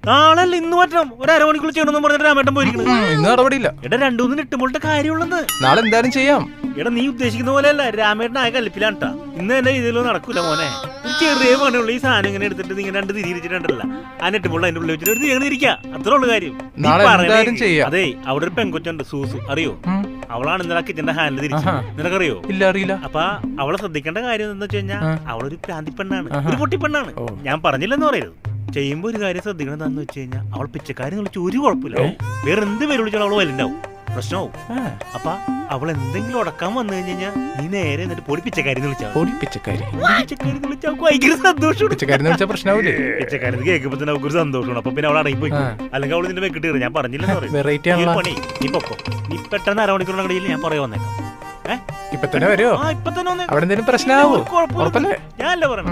നാളെ അല്ല ഇന്ന് മാറ്റണം. ഒരു അരമണിക്കൂർ ചെയ്യണമെന്ന് പറഞ്ഞിട്ട് രാമേട്ടൻ പോയിരിക്കണം. ഇന്ന് നടപടിയില്ല. എടാ 2-3 ഇട്ടുമ്പോഴത്തെ കാര്യമുള്ളത്. നാളെ എന്തായാലും ചെയ്യാം. എടാ നീ ഉദ്ദേശിക്കുന്ന പോലെ അല്ല, രാമേട്ടൻ ആയ കലിപ്പിലാണ്ടാ. ഇന്ന് തന്നെ ഇതിലൊന്നും നടക്കൂല മോനെ. ചെറിയ പണിയുള്ള ഈ സാധനം ഇങ്ങനെ എടുത്തിട്ട് നീ 2 തിരിച്ചിട്ടുണ്ടല്ല, ആ നെട്ടുമ്പോൾ അതിന്റെ ഉള്ളിൽ വെച്ചിട്ട് തീർന്നിരിക്കുക. അത്രേ ഉള്ളു കാര്യം. അതെ, അവിടെ ഒരു പെങ്കൊച്ചുണ്ട് സൂസു, അറിയോ? അവളാണ് ഇന്നലെ കിച്ചന്റെ ഹാൻഡിൽ തിരിച്ചു. നിനക്കറിയോ? ഇല്ല, അറിയില്ല. അപ്പൊ അവളെ ശ്രദ്ധിക്കേണ്ട കാര്യം എന്താ വെച്ച് കഴിഞ്ഞാൽ അവളൊരു പ്രാന്തി പെണ്ണാണ്, ഒരു പൊട്ടിപ്പെണ്ണാണ്. ഞാൻ പറഞ്ഞില്ലെന്ന് പറയരുത്. ചെയ്യുമ്പോ ഒരു കാര്യം ശ്രദ്ധിക്കണം എന്താന്ന് വെച്ച് കഴിഞ്ഞാൽ അവൾ പിച്ചക്കാരി വിളിച്ച് ഒരു കുഴപ്പമില്ല. വേറെ എന്ത് പേര് വിളിച്ചാലും അവള് വലുണ്ടാവും, പ്രശ്നമാവും. അപ്പൊ അവൾ എന്തെങ്കിലും ഉടക്കാൻ വന്നു കഴിഞ്ഞാൽ നീ നേരെ എന്നിട്ട് പൊടി പിച്ചക്കാരി വിളിച്ചാൽ ഭയങ്കര സന്തോഷം. പിച്ചക്കാരി കേൾക്കുമ്പോ തന്നെ അവർക്ക് ഒരു സന്തോഷമാണ്. അപ്പൊ പിന്നെ അവൾ അടങ്ങി പോയി. അല്ലെങ്കിൽ അവള് നിന്റെ വെക്കിട്ട് ഞാൻ പറഞ്ഞില്ലെന്ന് പറയും. പണി നീ പൊക്കോ. നീ പെട്ടെന്ന് അരമണിക്കൂറിനകടിയിൽ ഞാൻ പറയാൻ വന്നേക്കാം. ഇപ്പൊ തന്നെ വരുമോ? ഇപ്പൊ തന്നെ അവിടെ എന്തെങ്കിലും പ്രശ്നമാവോ? ഞാനല്ല പറഞ്ഞു.